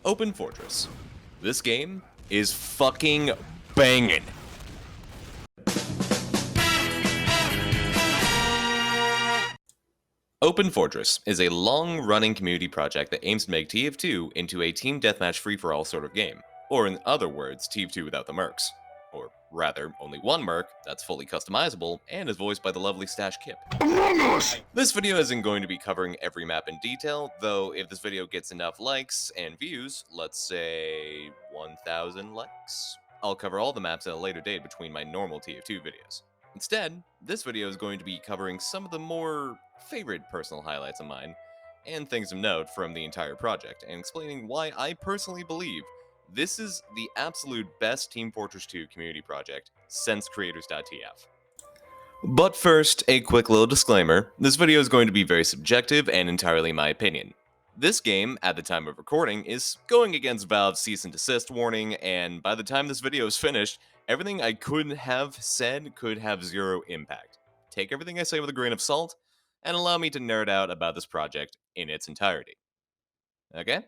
Open Fortress. This game is fucking banging. Open Fortress is a long-running community project that aims to make TF2 into a team deathmatch free-for-all sort of game, or in other words, TF2 without the mercs. Or rather, only one merc that's fully customizable and is voiced by the lovely Stash Kip. This video isn't going to be covering every map in detail, though if this video gets enough likes and views, let's say 1,000 likes, I'll cover all the maps at a later date between my normal TF2 videos. Instead, this video is going to be covering some of the more favorite personal highlights of mine, and things of note from the entire project, and explaining why I personally believe this is the absolute best Team Fortress 2 community project since creators.tf. But first, a quick little disclaimer, this video is going to be very subjective and entirely my opinion. This game, at the time of recording, is going against Valve's cease and desist warning, and by the time this video is finished, everything I could have said could have zero impact. Take everything I say with a grain of salt, and allow me to nerd out about this project in its entirety. Okay?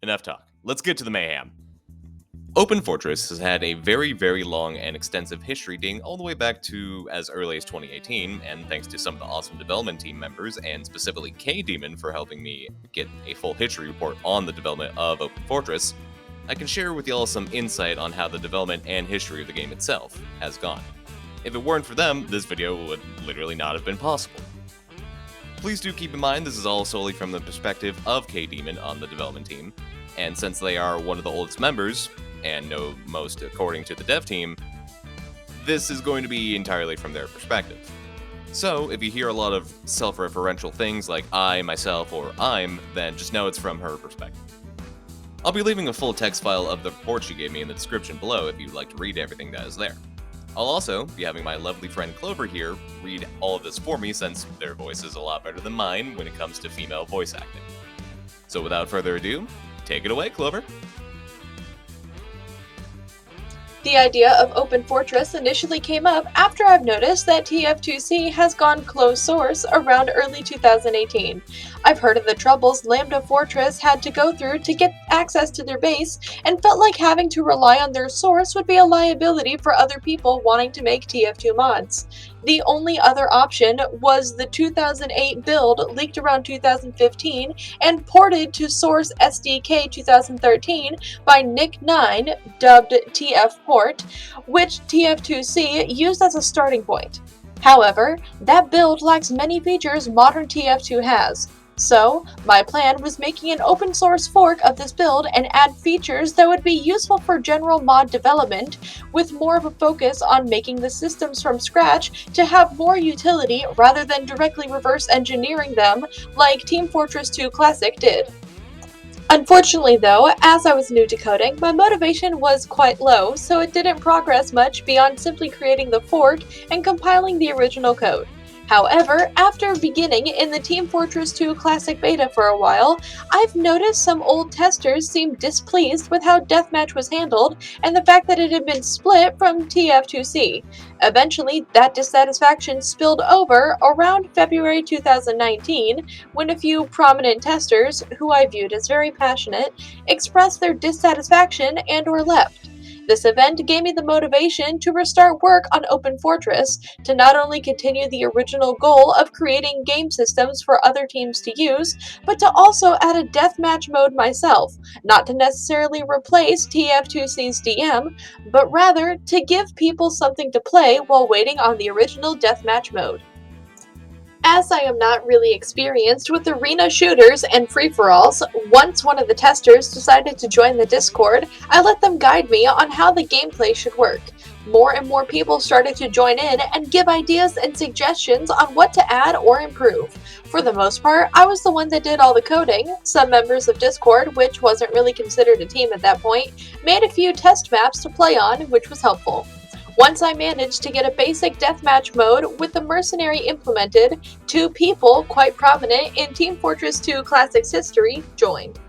Enough talk. Let's get to the mayhem. Open Fortress has had a very, very long and extensive history dating all the way back to as early as 2018, and thanks to some of the awesome development team members, and specifically KaydemonLP for helping me get a full history report on the development of Open Fortress, I can share with y'all some insight on how the development and history of the game itself has gone. If it weren't for them, this video would literally not have been possible. Please do keep in mind this is all solely from the perspective of KaydemonLP on the development team, and since they are one of the oldest members, and know most according to the dev team, this is going to be entirely from their perspective. So, if you hear a lot of self-referential things like I, myself, or I'm, then just know it's from her perspective. I'll be leaving a full text file of the report she gave me in the description below if you'd like to read everything that is there. I'll also be having my lovely friend Clover here read all of this for me since their voice is a lot better than mine when it comes to female voice acting. So without further ado, take it away, Clover! The idea of Open Fortress initially came up after I've noticed that TF2C has gone closed source around early 2018. I've heard of the troubles Lambda Fortress had to go through to get access to their base, and felt like having to rely on their source would be a liability for other people wanting to make TF2 mods. The only other option was the 2008 build leaked around 2015 and ported to Source SDK 2013 by Nick9, dubbed TF Port, which TF2C used as a starting point. However, that build lacks many features modern TF2 has. So, my plan was making an open source fork of this build and add features that would be useful for general mod development, with more of a focus on making the systems from scratch to have more utility rather than directly reverse engineering them like Team Fortress 2 Classic did. Unfortunately though, as I was new to coding, my motivation was quite low, so it didn't progress much beyond simply creating the fork and compiling the original code. However, after beginning in the Team Fortress 2 Classic Beta for a while, I've noticed some old testers seemed displeased with how Deathmatch was handled and the fact that it had been split from TF2C. Eventually, that dissatisfaction spilled over around February 2019, when a few prominent testers, who I viewed as very passionate, expressed their dissatisfaction and/or left. This event gave me the motivation to restart work on Open Fortress, to not only continue the original goal of creating game systems for other teams to use, but to also add a deathmatch mode myself, not to necessarily replace TF2C's DM, but rather to give people something to play while waiting on the original deathmatch mode. As I am not really experienced with arena shooters and free-for-alls, once one of the testers decided to join the Discord, I let them guide me on how the gameplay should work. More and more people started to join in and give ideas and suggestions on what to add or improve. For the most part, I was the one that did all the coding. Some members of Discord, which wasn't really considered a team at that point, made a few test maps to play on, which was helpful. Once I managed to get a basic deathmatch mode with the mercenary implemented, 2 people quite prominent in Team Fortress 2 Classic's history joined.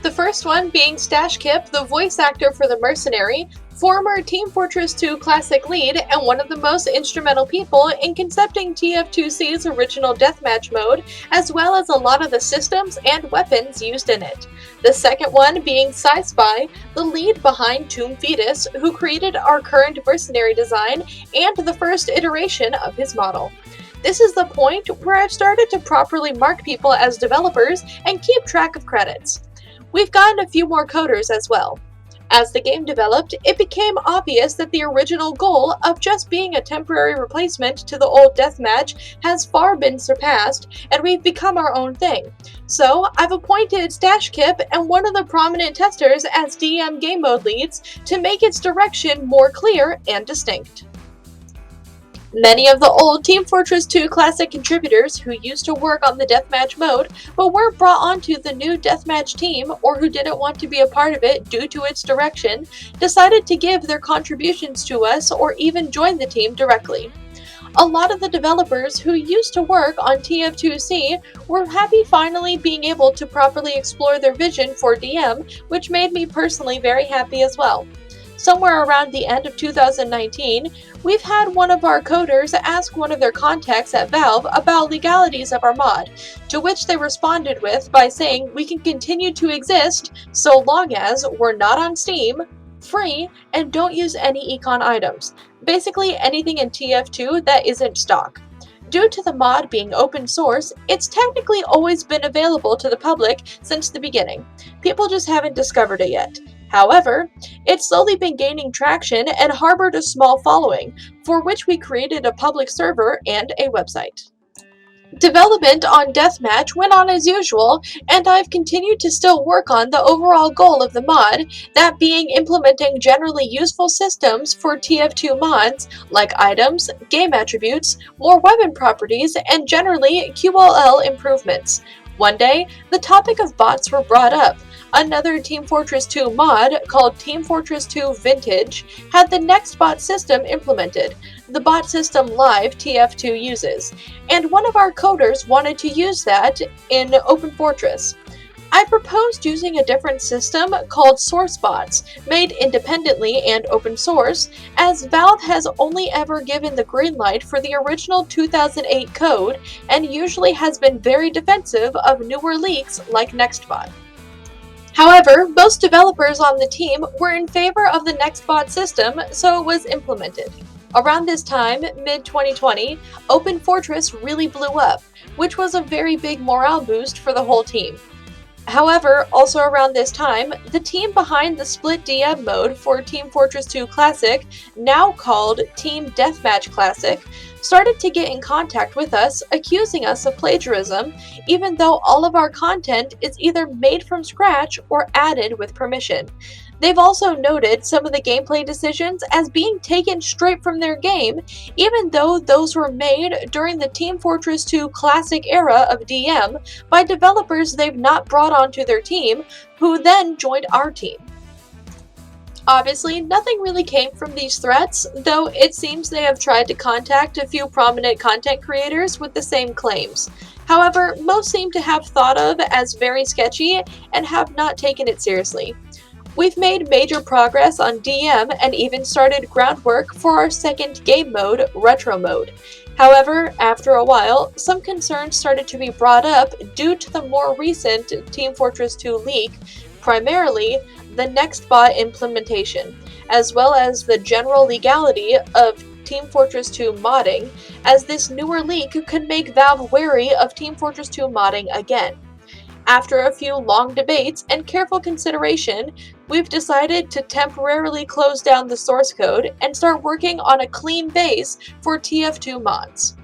The first one being Stash Kip, the voice actor for the mercenary, former Team Fortress 2 Classic lead and one of the most instrumental people in concepting TF2C's original deathmatch mode, as well as a lot of the systems and weapons used in it. The second one being SciSpy, the lead behind Tomb Fetus, who created our current mercenary design and the first iteration of his model. This is the point where I've started to properly mark people as developers and keep track of credits. We've gotten a few more coders as well. As the game developed, it became obvious that the original goal of just being a temporary replacement to the old deathmatch has far been surpassed, and we've become our own thing. So, I've appointed Stash Kip and one of the prominent testers as DM game mode leads to make its direction more clear and distinct. Many of the old Team Fortress 2 Classic contributors who used to work on the deathmatch mode but weren't brought onto the new deathmatch team or who didn't want to be a part of it due to its direction decided to give their contributions to us or even join the team directly. A lot of the developers who used to work on TF2C were happy finally being able to properly explore their vision for DM, which made me personally very happy as well. Somewhere around the end of 2019, we've had one of our coders ask one of their contacts at Valve about legalities of our mod, to which they responded with by saying we can continue to exist so long as we're not on Steam, free, and don't use any econ items. Basically anything in TF2 that isn't stock. Due to the mod being open source, it's technically always been available to the public since the beginning. People just haven't discovered it yet. However, it's slowly been gaining traction and harbored a small following, for which we created a public server and a website. Development on Deathmatch went on as usual, and I've continued to still work on the overall goal of the mod, that being implementing generally useful systems for TF2 mods, like items, game attributes, more weapon properties, and generally QLL improvements. One day, the topic of bots were brought up. Another Team Fortress 2 mod, called Team Fortress 2 Vintage, had the next bot system implemented, the bot system Live TF2 uses, and one of our coders wanted to use that in Open Fortress. I proposed using a different system called Source Bots, made independently and open source, as Valve has only ever given the green light for the original 2008 code and usually has been very defensive of newer leaks like NextBot. However, most developers on the team were in favor of the NextBot system, so it was implemented. Around this time, mid-2020, Open Fortress really blew up, which was a very big morale boost for the whole team. However, also around this time, the team behind the split DM mode for Team Fortress 2 Classic, now called Team Deathmatch Classic, started to get in contact with us, accusing us of plagiarism, even though all of our content is either made from scratch or added with permission. They've also noted some of the gameplay decisions as being taken straight from their game, even though those were made during the Team Fortress 2 Classic era of DM by developers they've not brought onto their team, who then joined our team. Obviously, nothing really came from these threats, though it seems they have tried to contact a few prominent content creators with the same claims. However, most seem to have thought of as very sketchy and have not taken it seriously. We've made major progress on DM and even started groundwork for our second game mode, Retro Mode. However, after a while, some concerns started to be brought up due to the more recent Team Fortress 2 leak, primarily the NextBot implementation, as well as the general legality of Team Fortress 2 modding, as this newer leak could make Valve wary of Team Fortress 2 modding again. After a few long debates and careful consideration, we've decided to temporarily close down the source code and start working on a clean base for TF2 mods.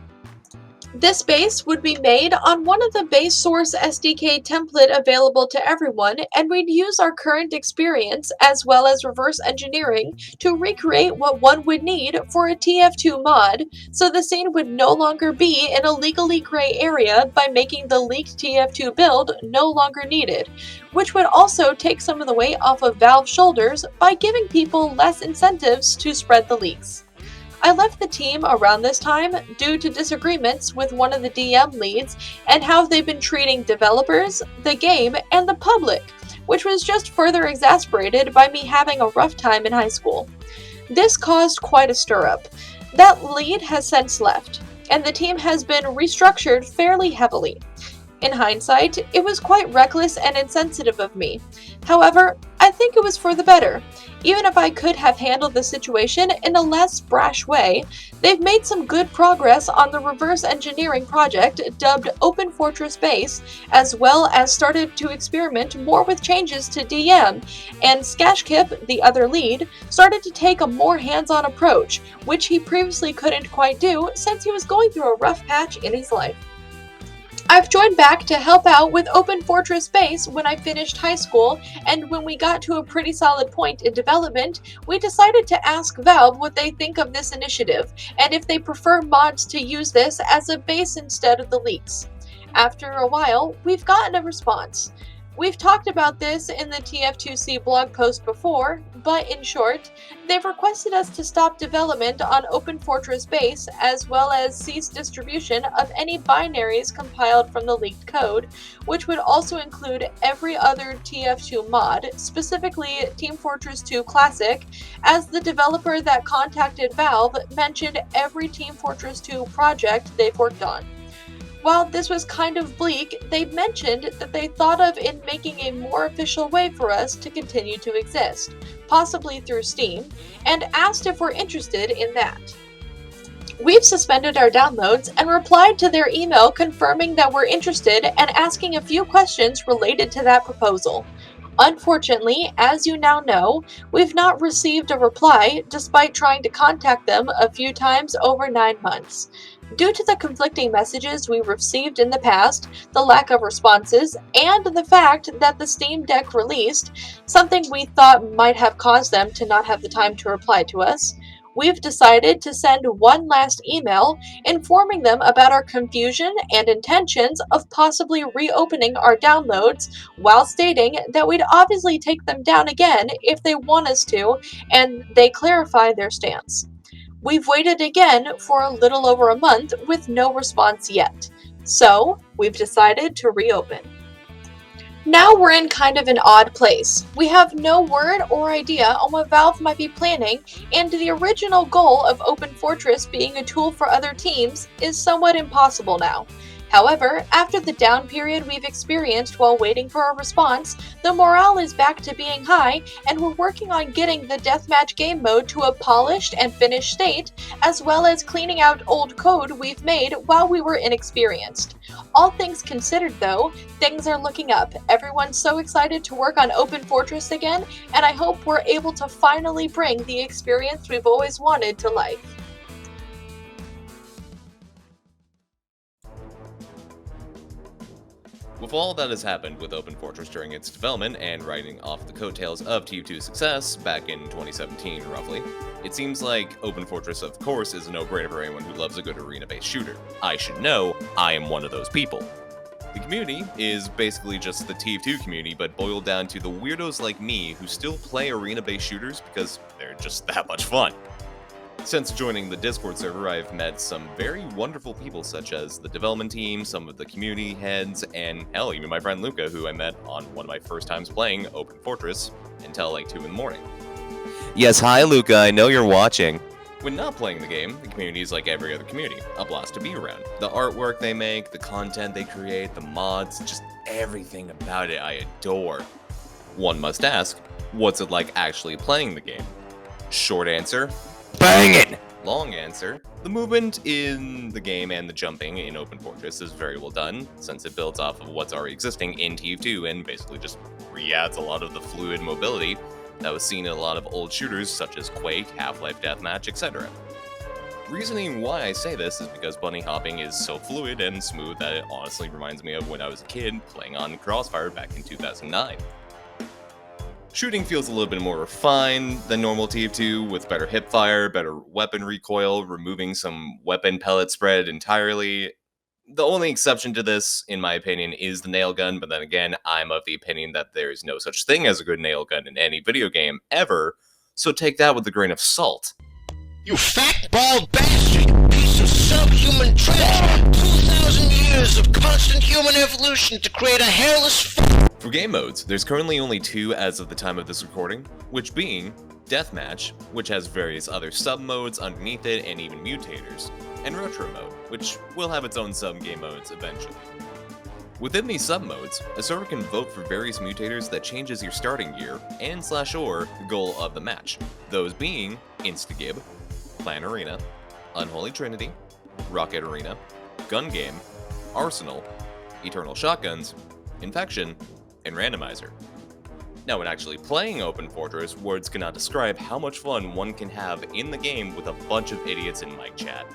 This base would be made on one of the base source SDK template available to everyone, and we'd use our current experience as well as reverse engineering to recreate what one would need for a TF2 mod, so the scene would no longer be in a legally gray area by making the leaked TF2 build no longer needed, which would also take some of the weight off of Valve's shoulders by giving people less incentives to spread the leaks. I left the team around this time due to disagreements with one of the DM leads and how they've been treating developers, the game, and the public, which was just further exasperated by me having a rough time in high school. This caused quite a stir-up. That lead has since left, and the team has been restructured fairly heavily. In hindsight, it was quite reckless and insensitive of me. However, I think it was for the better. Even if I could have handled the situation in a less brash way, they've made some good progress on the reverse engineering project dubbed Open Fortress Base, as well as started to experiment more with changes to DM, and Skashkip, the other lead, started to take a more hands-on approach, which he previously couldn't quite do since he was going through a rough patch in his life. I've joined back to help out with Open Fortress Base when I finished high school, and when we got to a pretty solid point in development, we decided to ask Valve what they think of this initiative, and if they prefer mods to use this as a base instead of the leaks. After a while, we've gotten a response. We've talked about this in the TF2C blog post before, but in short, they've requested us to stop development on Open Fortress Base as well as cease distribution of any binaries compiled from the leaked code, which would also include every other TF2 mod, specifically Team Fortress 2 Classic, as the developer that contacted Valve mentioned every Team Fortress 2 project they've worked on. While this was kind of bleak, they mentioned that they thought of in making a more official way for us to continue to exist, possibly through Steam, and asked if we're interested in that. We've suspended our downloads and replied to their email confirming that we're interested and asking a few questions related to that proposal. Unfortunately, as you now know, we've not received a reply despite trying to contact them a few times over 9 months. Due to the conflicting messages we received in the past, the lack of responses, and the fact that the Steam Deck released, something we thought might have caused them to not have the time to reply to us, we've decided to send one last email informing them about our confusion and intentions of possibly reopening our downloads, while stating that we'd obviously take them down again if they want us to, and they clarify their stance. We've waited again for a little over a month with no response yet, so we've decided to reopen. Now we're in kind of an odd place. We have no word or idea on what Valve might be planning, and the original goal of Open Fortress being a tool for other teams is somewhat impossible now. However, after the down period we've experienced while waiting for a response, the morale is back to being high, and we're working on getting the Deathmatch game mode to a polished and finished state, as well as cleaning out old code we've made while we were inexperienced. All things considered though, things are looking up. Everyone's so excited to work on Open Fortress again, and I hope we're able to finally bring the experience we've always wanted to life. With all that has happened with Open Fortress during its development and riding off the coattails of TF2's success back in 2017 roughly, it seems like Open Fortress of course is a no-brainer for anyone who loves a good arena-based shooter. I should know, I am one of those people. The community is basically just the TF2 community, but boiled down to the weirdos like me who still play arena-based shooters because they're just that much fun. Since joining the Discord server, I've met some very wonderful people such as the development team, some of the community heads, and hell, even my friend Luca, who I met on one of my first times playing Open Fortress until like 2 in the morning. Yes, hi Luca, I know you're watching. When not playing the game, the community is like every other community, a blast to be around. The artwork they make, the content they create, the mods, just everything about it I adore. One must ask, what's it like actually playing the game? Short answer, bangin'! Long answer, the movement in the game and the jumping in Open Fortress is very well done, since it builds off of what's already existing in TF2 and basically just re-adds a lot of the fluid mobility that was seen in a lot of old shooters such as Quake, Half-Life Deathmatch, etc. Reasoning why I say this is because bunny hopping is so fluid and smooth that it honestly reminds me of when I was a kid playing on Crossfire back in 2009. Shooting feels a little bit more refined than normal TF2, with better hipfire, better weapon recoil, removing some weapon pellet spread entirely. The only exception to this, in my opinion, is the nail gun, but then again, I'm of the opinion that there is no such thing as a good nail gun in any video game, ever, so take that with a grain of salt. You fat, bald bastard! You piece of subhuman trash! 2,000 years of constant human evolution to create a hairless For game modes, there's currently only 2 as of the time of this recording, which being Deathmatch, which has various other sub-modes underneath it and even mutators, and Retro Mode, which will have its own sub-game modes eventually. Within these sub-modes, a server can vote for various mutators that changes your starting gear and/or the goal of the match, those being Instagib, Clan Arena, Unholy Trinity, Rocket Arena, Gun Game, Arsenal, Eternal Shotguns, Infection, and Randomizer. Now, when actually playing Open Fortress, words cannot describe how much fun one can have in the game with a bunch of idiots in mic chat.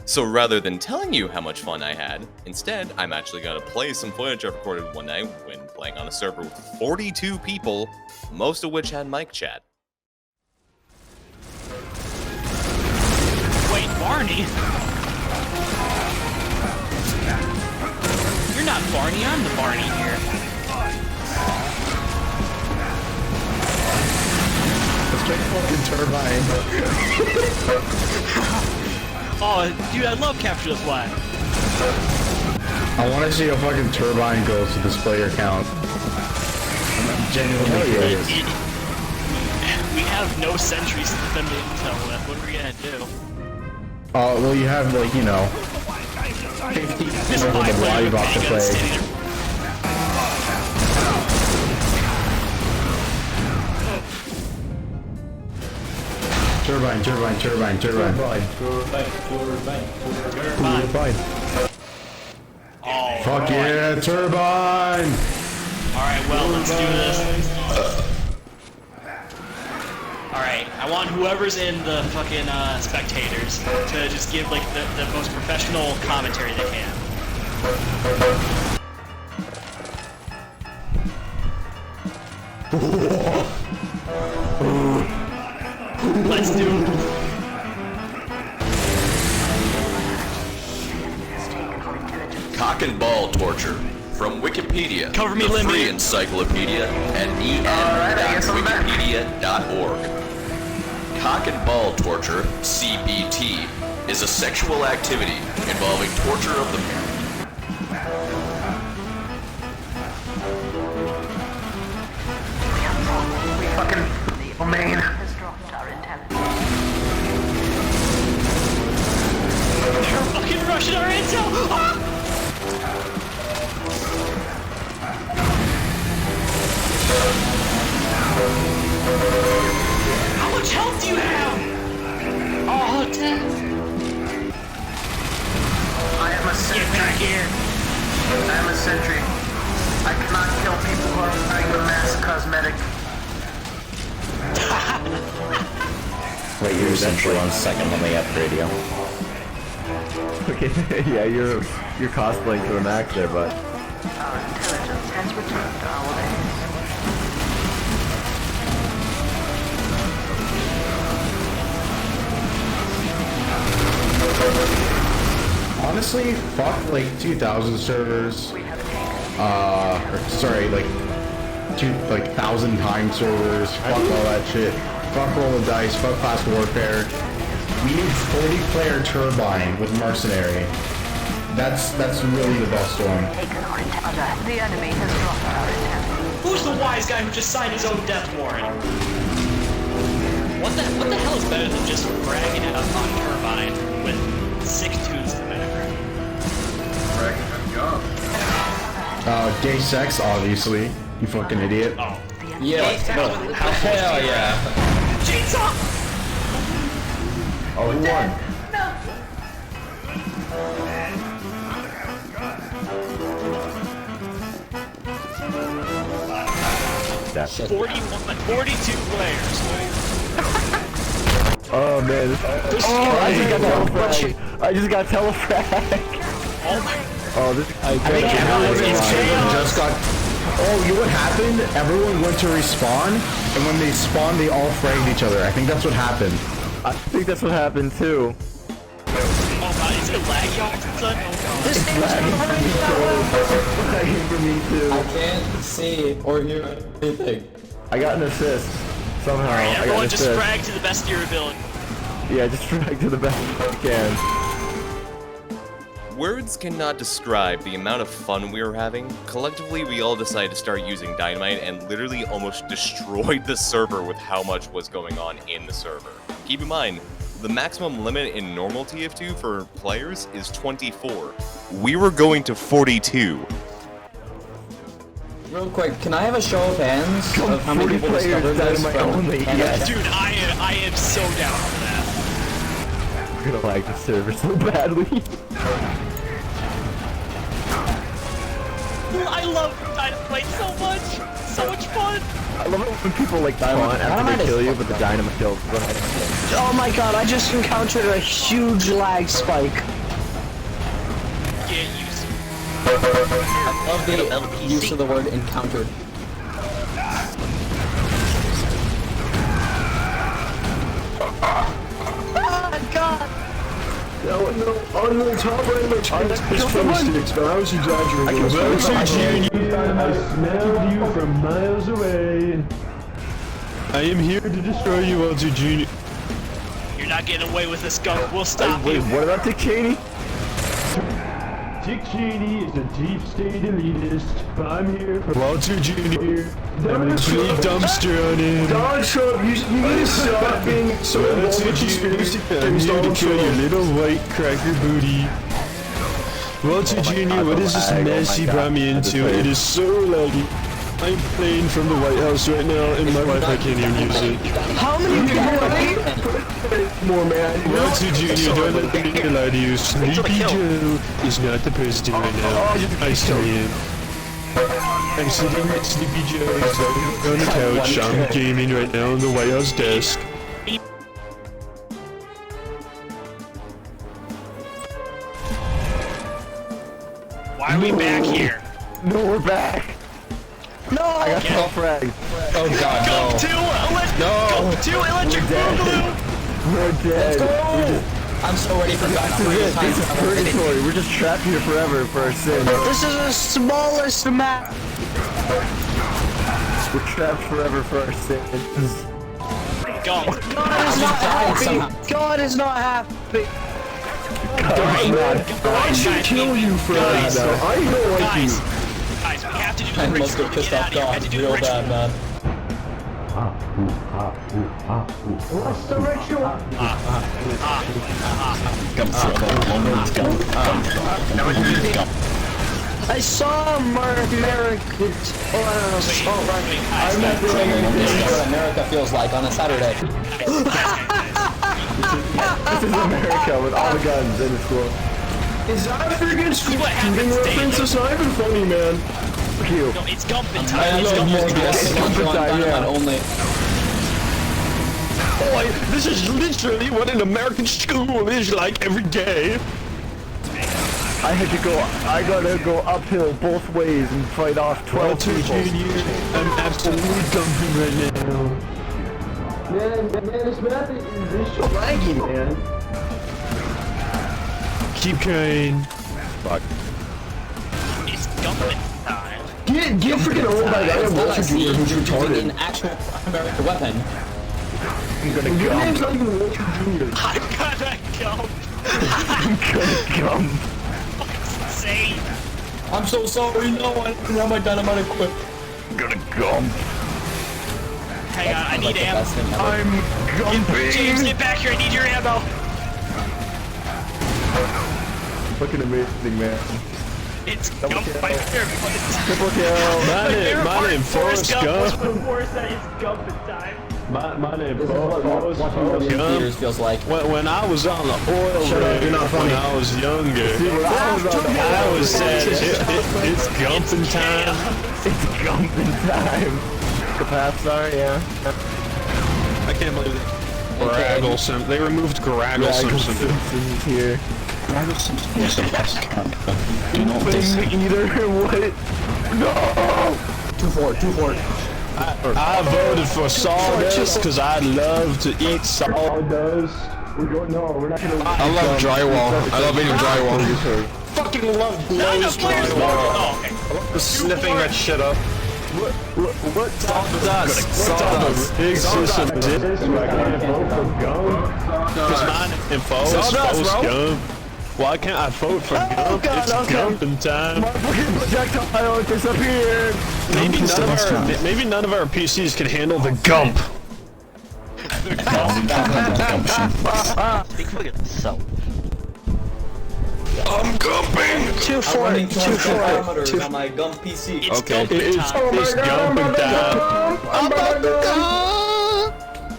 So rather than telling you how much fun I had, instead, I'm actually gonna play some footage I recorded one night when playing on a server with 42 people, most of which had mic chat. Wait, Barney? You're not Barney, I'm the Barney here. Let's try fucking turbine. Oh, dude, I love Capture the Flag. I want to see a fucking turbine go to display your count. I'm genuinely curious. We have no sentries to defend the intel with. What are we gonna do? Oh, well, you have, like, you know, 50 This over the player with volleyball to handguns play. standing there. Turbine. Oh, Fuck yeah, turbine! alright, well, let's do this. Alright, I want whoever's in the fucking spectators to just give like the most professional commentary they can. Let's do it. Cock and ball torture from Wikipedia, Cover me, the Lemmy. free encyclopedia, and en.wikipedia.org. Cock and ball torture, CBT, is a sexual activity involving torture of the They're fucking rushing our intel! Ah! How much health do you have? Oh, 10. I am a Get sentry. back here. I am a sentry. I cannot kill people who are wearing the mask cosmetic. Wait, you're essentially on second on the upgrade, yo. Okay, yeah, you're cosplaying to the max there, but Our intelligence has returned to our days. Honestly, fuck like 2000 servers. Sorry, like 1,000 time servers. Fuck all that shit. Fuck roll of dice. Fuck class warfare. We need 40-player turbine with mercenary. That's really the best one. The enemy has dropped our intel. Who's the wise guy who just signed his own death warrant? What the hell is better than just bragging it up on Turbine with 6 tunes to the minute? Gay sex, obviously. You fucking idiot. Oh. Yeah, hell yeah. Chainsaw! oh, who won? That's 42 players. oh man, I just got telefrag. Oh my. Oh, this. I think everyone it's chaos. just got. Oh, you know what happened? Everyone went to respawn, and when they spawned, they all fragged each other. I think that's what happened. I think that's what happened too. Oh god, is it laggy all of a sudden? It's lagging for me too. I can't see or hear anything. I got an assist somehow. Alright, I got everyone an just assist. frag to the best of your ability. Yeah, just frag to the best I can. Words cannot describe the amount of fun we were having. Collectively, we all decided to start using dynamite and literally almost destroyed the server with how much was going on in the server. Keep in mind, the maximum limit in normal TF2 for players is 24. We were going to 42. Real quick, can I have a show of hands of how many people discovered this from only? Yes. Dude, I am so down for that. We're gonna lag the server so badly. I love Dynamite so much. So much fun. I love it when people like taunt after they kill you, but the dynamite kills. Go ahead and kill. Oh my god, I just encountered a huge lag spike. Get used. I love the use of the word encountered. Oh god! No, on the top right of my screen is sticks, but I was exaggerating. I smelled you from miles away. I am here to destroy you, Walter Jr. You're not getting away with this, skunk. We'll stop you. Wait, what about Dick Cheney? Dick Cheney is a deep state elitist, but I'm here for Walter Jr. I'm a big dumpster on him. Donald Trump, you need to stop being so involved with conspiracy theories. I'm here to kill your little white cracker booty. Walter Jr., what is this mess you brought me into? It is so laggy. I'm playing from the White House right now, and my wife, I can't even use it. How many people are More man. Walter Jr., don't let the media lie to you. Sleepy Joe is not the president right now. I still am. I'm sitting at Sleepy Joe's on the couch. I'm gaming right now on the White House desk. Why are we back here? No, we're back. No! I got top frag. Oh god, Go to electric boogaloo! We're dead. We're just, I'm so ready for this is purgatory. We're just trapped here forever for our sins. This is the smallest map! We're trapped forever for our sins. Go. God is not happy! God is not happy! I should kill you for that. I don't like you. Guys, we have to do I the must ritual get to pissed get off out of here. We have to God do the real ritual. bad, man. What's the ritual? I saw America. I'm not doing what America feels like on a Saturday. This is America with all the guns in the school. Is that a freaking what happens, shooting reference? It's not even funny, man. Fuck you. No, it's Gumpin' I time. It's love more Gumpin' gas time. on dynamite only. Boy, this is literally what an American school is like every day. I gotta go uphill both ways and fight off 12 Walter people. Jr., I'm absolutely dumping right now. Man, this map is so laggy, man. Keep crying. Fuck. It's Gumpin' time. Get freaking old by that It's not Walter like Jr. who's using retarded. an actual American weapon. I'm gonna Your gump. name's not even Walter Jr. I'm gonna go. I'm gonna gump. Insane. I'm so sorry, no, I didn't have my dynamite equipped. I'm gonna gump. Hang on, I need Like the ammo. best thing ever. I'm gumping. James, get back here. I need your ammo. Fucking amazing, man. It's Gump right there. Triple kill. My name Forrest Gump. Forrest said it's Gumpin' time. My name This is what watching movies in theaters feels like. When I was on the oil Shut up, rig, you're not funny. when I was younger, I was saying it's Gumpin' time. It's gumping time. Capath, sorry, yeah. I can't believe it. Graggle Simpson. They removed Graggle Simpson. Simpson's here. Graggle Simpson is the best character. Do you know Thing eater, what? No! 2-4. I voted for sawdust because I love to eat sawdust. We're not gonna. I love drywall. I love eating drywall. Fucking love blows drywall. Oh, okay. I love sniffing that shit up. What? Sawdust. Sawdust. Big system. Is it? So I can't vote for gum? Because mine and Forrest Gump. Why can't I vote for Gump? God, It's okay. Gumping time. My fucking projectile disappeared! Maybe none of our PCs can handle the Gump. Speak for yourself. I'm gumping! 2-4 on my Gump PC. Okay, it's gumping time.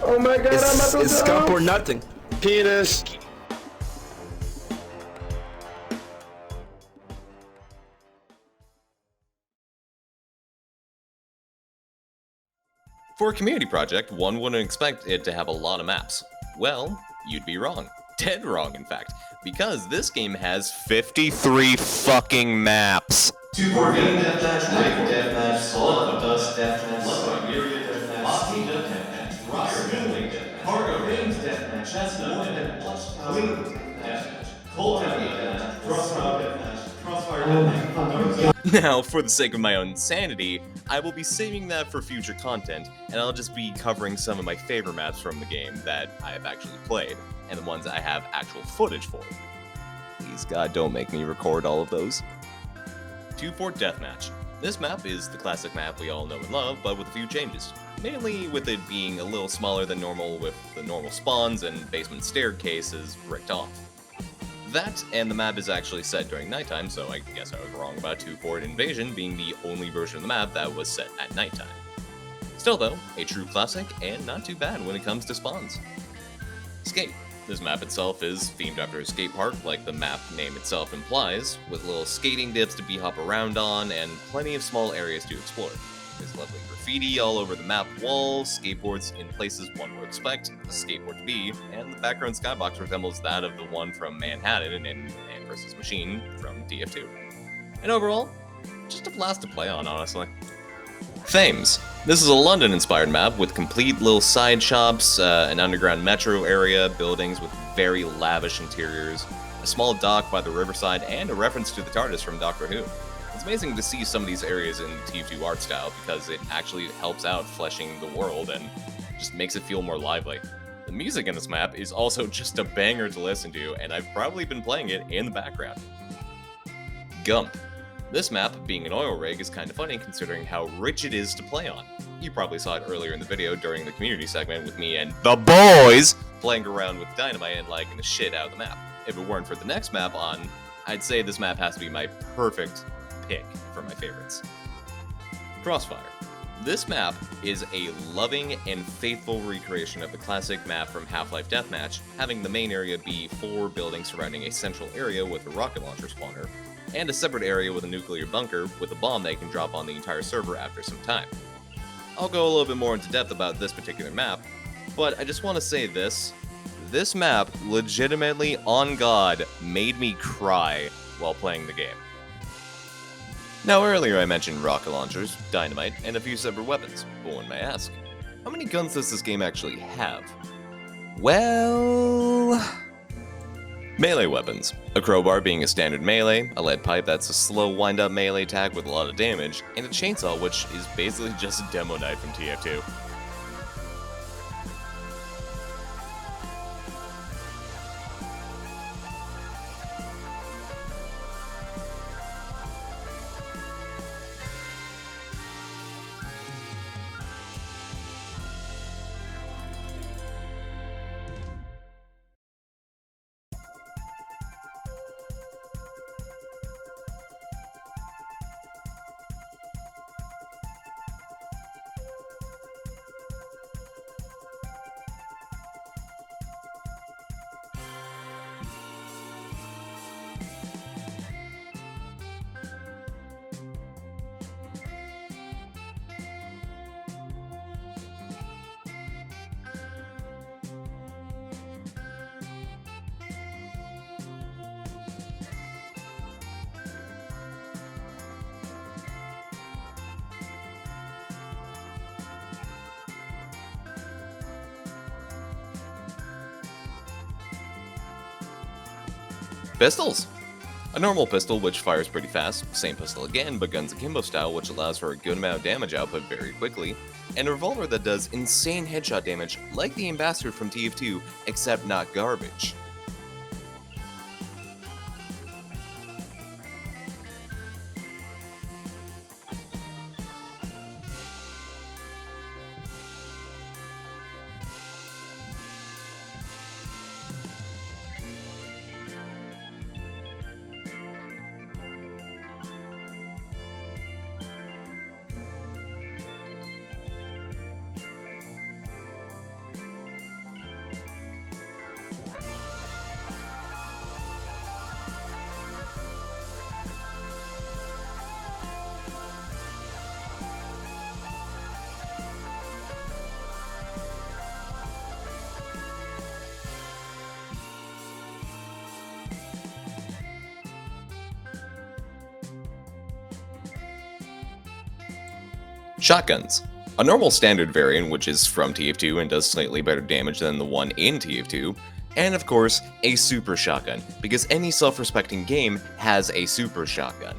Oh my god, I'm about to It's Gump or nothing. Penis. For a community project, one wouldn't expect it to have a lot of maps. Well, you'd be wrong. Dead wrong, in fact. Because this game has 53 fucking maps. 2-4 Game Deathmatch, Knife Deathmatch, Blood of Dust Deathmatch, Siberia Deathmatch, Hockey Deathmatch, Rock Building Deathmatch, Cargo Games Deathmatch, That's Deathmatch, Watchtower Deathmatch, Cold County Deathmatch, Crossfire Deathmatch, Crossfire Deathmatch. Now, for the sake of my own sanity, I will be saving that for future content, and I'll just be covering some of my favorite maps from the game that I have actually played, and the ones I have actual footage for. Please, God, don't make me record all of those. 2-4 Deathmatch. This map is the classic map we all know and love, but with a few changes. Mainly with it being a little smaller than normal, with the normal spawns and basement staircases bricked off. That, and the map is actually set during nighttime, so I guess I was wrong about 2-4 Invasion being the only version of the map that was set at nighttime. Still though, a true classic, and not too bad when it comes to spawns. Skate. This map itself is themed after a skate park, like the map name itself implies, with little skating dips to be hop around on, and plenty of small areas to explore. There's lovely graffiti all over the map walls, skateboards in places one would expect a skateboard to be, and the background skybox resembles that of the one from Manhattan in Man vs. Machine from TF2. And overall, just a blast to play on, honestly. Thames. This is a London-inspired map with complete little side shops, an underground metro area, buildings with very lavish interiors, a small dock by the riverside, and a reference to the TARDIS from Doctor Who. It's amazing to see some of these areas in TF2 art style because it actually helps out fleshing the world and just makes it feel more lively. The music in this map is also just a banger to listen to, and I've probably been playing it in the background. Gump. This map, being an oil rig, is kind of funny considering how rich it is to play on. You probably saw it earlier in the video during the community segment with me and the boys playing around with dynamite and liking the shit out of the map. If it weren't for the next map on, I'd say this map has to be my perfect pick for my favorites. Crossfire. This map is a loving and faithful recreation of the classic map from Half-Life Deathmatch, having the main area be 4 buildings surrounding a central area with a rocket launcher spawner, and a separate area with a nuclear bunker with a bomb that can drop on the entire server after some time. I'll go a little bit more into depth about this particular map, but I just want to say this. This map legitimately, on God, made me cry while playing the game. Now earlier I mentioned rocket launchers, dynamite, and a few separate weapons, but one may ask, how many guns does this game actually have? Well... melee weapons. A crowbar being a standard melee, a lead pipe that's a slow wind-up melee attack with a lot of damage, and a chainsaw which is basically just a demo knife from TF2. Pistols! A normal pistol which fires pretty fast, same pistol again but guns akimbo style which allows for a good amount of damage output very quickly, and a revolver that does insane headshot damage like the Ambassador from TF2 except not garbage. Shotguns. A normal standard variant, which is from TF2 and does slightly better damage than the one in TF2, and of course, a super shotgun, because any self-respecting game has a super shotgun.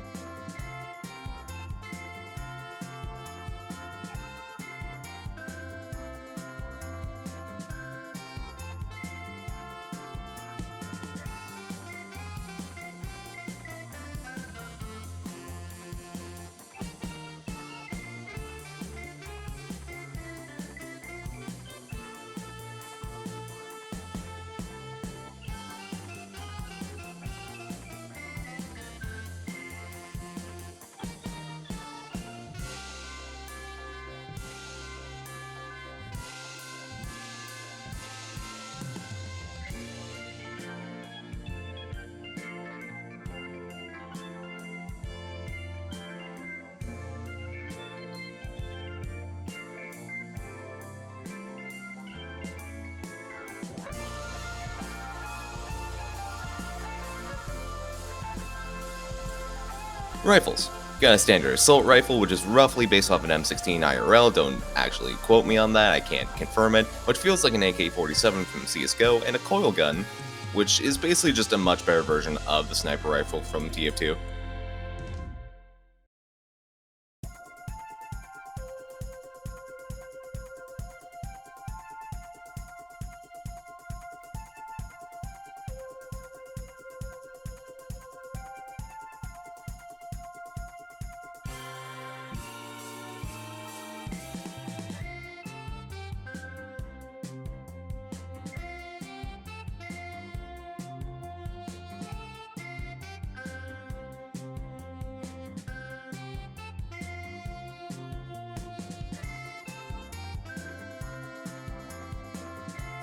Rifles. Got a standard assault rifle, which is roughly based off an M16 IRL, don't actually quote me on that, I can't confirm it, which feels like an AK-47 from CSGO, and a coil gun, which is basically just a much better version of the sniper rifle from TF2.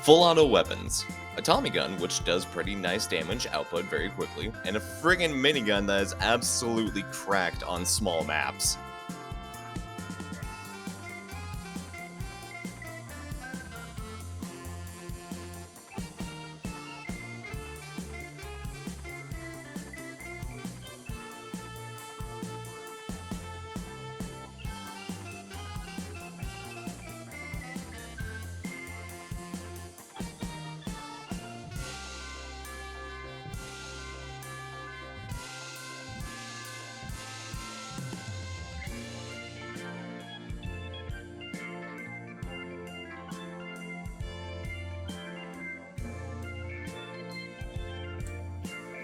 Full auto weapons. A Tommy gun, which does pretty nice damage output very quickly, and a friggin' minigun that is absolutely cracked on small maps.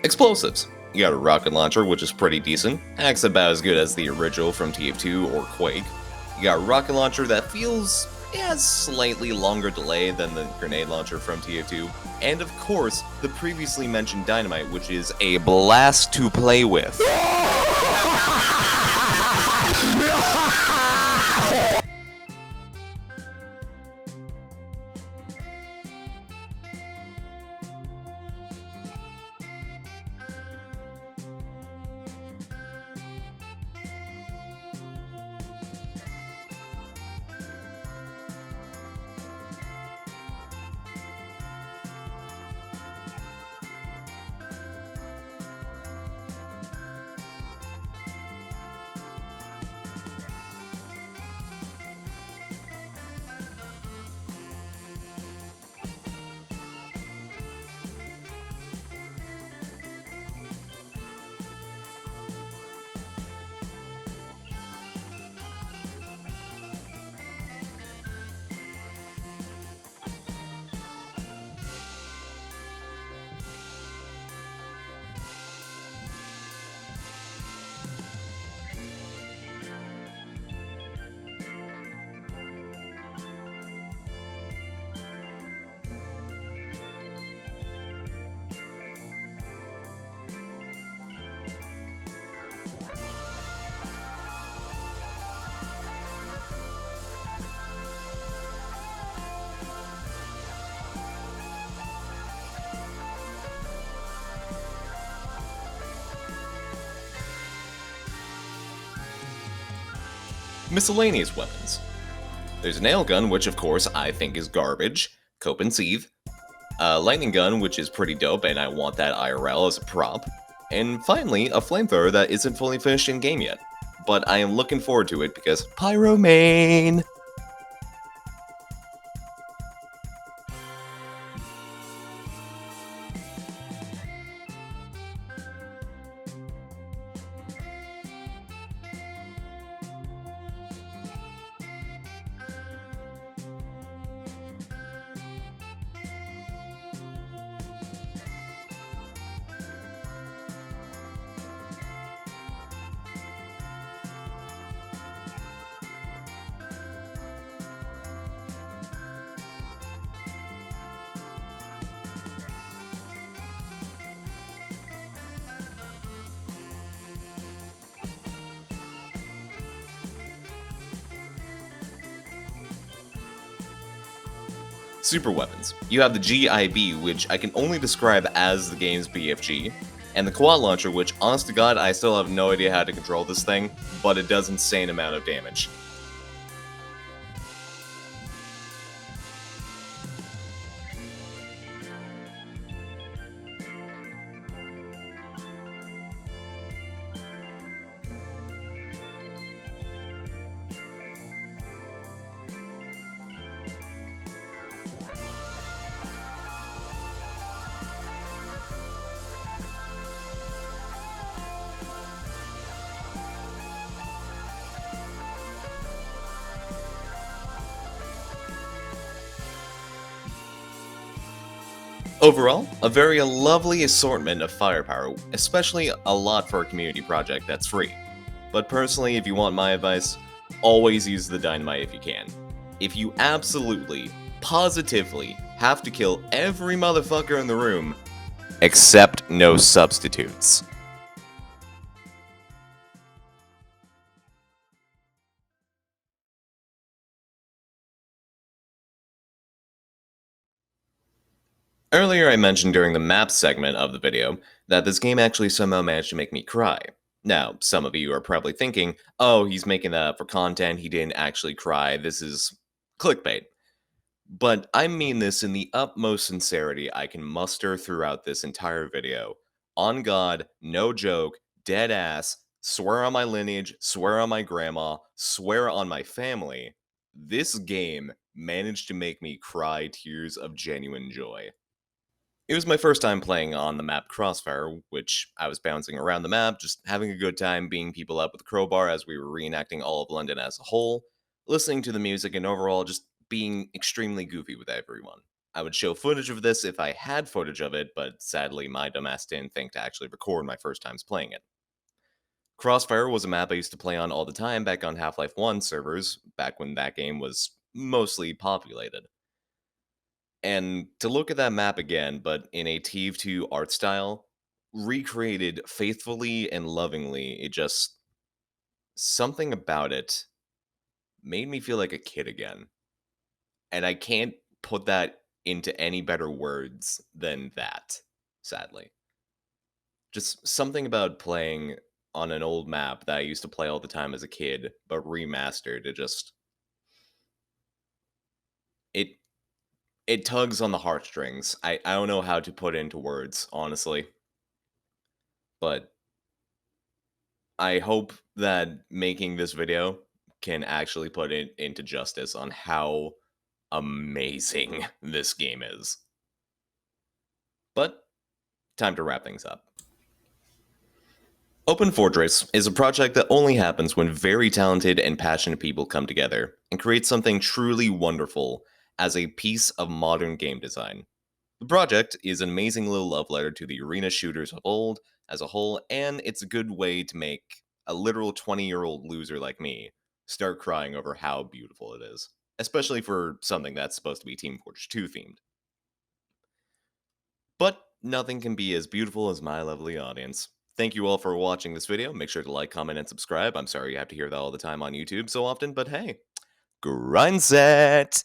Explosives. You got a rocket launcher, which is pretty decent, acts about as good as the original from TF2 or Quake. You got a rocket launcher that has slightly longer delay than the grenade launcher from TF2, and of course, the previously mentioned dynamite, which is a blast to play with. Miscellaneous weapons. There's a nail gun, which of course I think is garbage, cope and seethe. A lightning gun, which is pretty dope and I want that IRL as a prop. And finally, a flamethrower that isn't fully finished in game yet. but I am looking forward to it because Pyromane! Super weapons. You have the GIB, which I can only describe as the game's BFG, and the quad launcher, which, honest to god, I still have no idea how to control this thing, but it does insane amount of damage. Overall, a very lovely assortment of firepower, especially a lot for a community project that's free. But personally, if you want my advice, always use the dynamite if you can. If you absolutely, positively have to kill every motherfucker in the room, accept no substitutes. Earlier I mentioned during the map segment of the video that this game actually somehow managed to make me cry. Now, some of you are probably thinking, oh, he's making that up for content, he didn't actually cry, this is clickbait. But I mean this in the utmost sincerity I can muster throughout this entire video. On God, no joke, dead ass, swear on my lineage, swear on my grandma, swear on my family. This game managed to make me cry tears of genuine joy. It was my first time playing on the map Crossfire, which I was bouncing around the map, just having a good time beating people up with a crowbar as we were reenacting all of London as a whole, listening to the music, and overall just being extremely goofy with everyone. I would show footage of this if I had footage of it, but sadly my dumbass didn't think to actually record my first times playing it. Crossfire was a map I used to play on all the time back on Half-Life 1 servers, back when that game was mostly populated. And to look at that map again, but in a TF2 art style, recreated faithfully and lovingly, it just something about it made me feel like a kid again. And I can't put that into any better words than that, sadly. Just something about playing on an old map that I used to play all the time as a kid, but remastered, it it tugs on the heartstrings. I don't know how to put it into words, honestly. But I hope that making this video can actually put it into justice on how amazing this game is. But time to wrap things up. Open Fortress is a project that only happens when very talented and passionate people come together and create something truly wonderful as a piece of modern game design. The project is an amazing little love letter to the arena shooters of old as a whole, and it's a good way to make a literal 20-year-old loser like me start crying over how beautiful it is, especially for something that's supposed to be Team Fortress 2 themed. But nothing can be as beautiful as my lovely audience. Thank you all for watching this video. Make sure to like, comment, and subscribe. I'm sorry you have to hear that all the time on YouTube so often, but hey, grind set!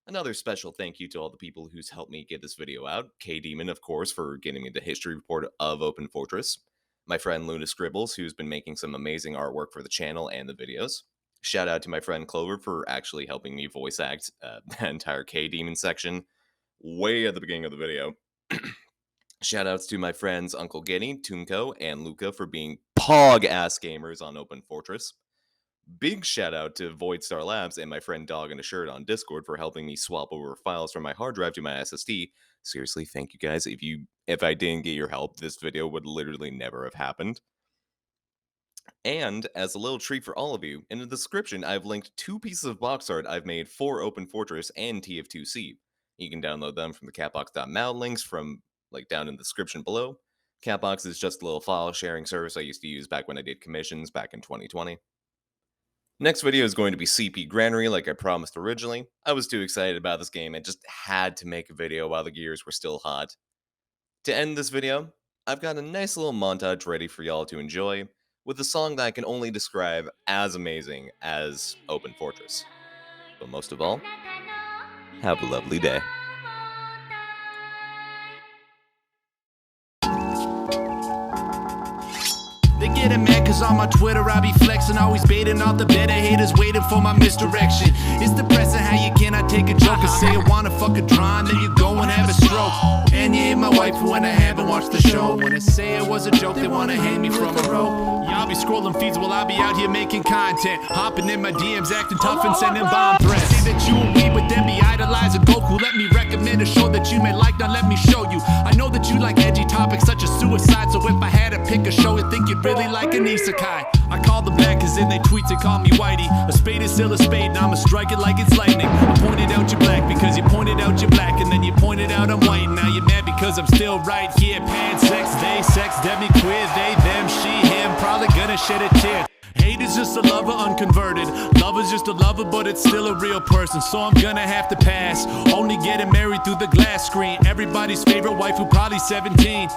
Another special thank you to all the people who's helped me get this video out. KaydemonLP, of course, for getting me the history report of Open Fortress. My friend Luna Scribbles, who's been making some amazing artwork for the channel and the videos. Shout out to my friend Clover for actually helping me voice act the entire Kaydemon section way at the beginning of the video. Shoutouts to my friends Uncle Getty, Tunko, and Luca for being pog-ass gamers on Open Fortress. Big shout out to Voidstar Labs and my friend Dog in a Shirt on Discord for helping me swap over files from my hard drive to my SSD. Seriously, thank you guys. If I didn't get your help, this video would literally never have happened. And as a little treat for all of you, in the description I've linked 2 pieces of box art I've made for Open Fortress and TF2C. You can download them from the catbox.mal links from down in the description below. Catbox is just a little file sharing service I used to use back when I did commissions back in 2020. Next video is going to be CP Granary like I promised originally. I was too excited about this game and just had to make a video while the gears were still hot. To end this video, I've got a nice little montage ready for y'all to enjoy, with a song that I can only describe as amazing as Open Fortress. But most of all, have a lovely day. They getting mad cause on my Twitter I be flexing, always baiting off the better haters waiting for my misdirection. It's depressing how you cannot take a joke and say I wanna fuck a drawing, then you go and have a stroke. And you hit my wife when I haven't watched the show. When I say it was a joke, they wanna hang me from a rope. Y'all be scrolling feeds while I be out here making content, hopping in my DMs acting tough and sending bomb threats. Say that you and we but then be idolizing Goku. Let me recommend a show that you may like, now let me show you. I know that you like edgy topics such as suicide, so if I had to pick a show, I think you'd really like an isekai. I call them back cause in they tweets and call me Whitey. A spade is still a spade and I'ma strike it like it's lightning. I pointed out you're black because you pointed out you're black, and then you pointed out I'm white, and now you're mad because I'm still right here. Pansex, they, sex, demi, queer, they, them, she, him, probably gonna shed a tear. Hate is just a lover unconverted. Love is just a lover, but it's still a real person, so I'm gonna have to pass. Only getting married through the glass screen. Everybody's favorite wife who probably 17.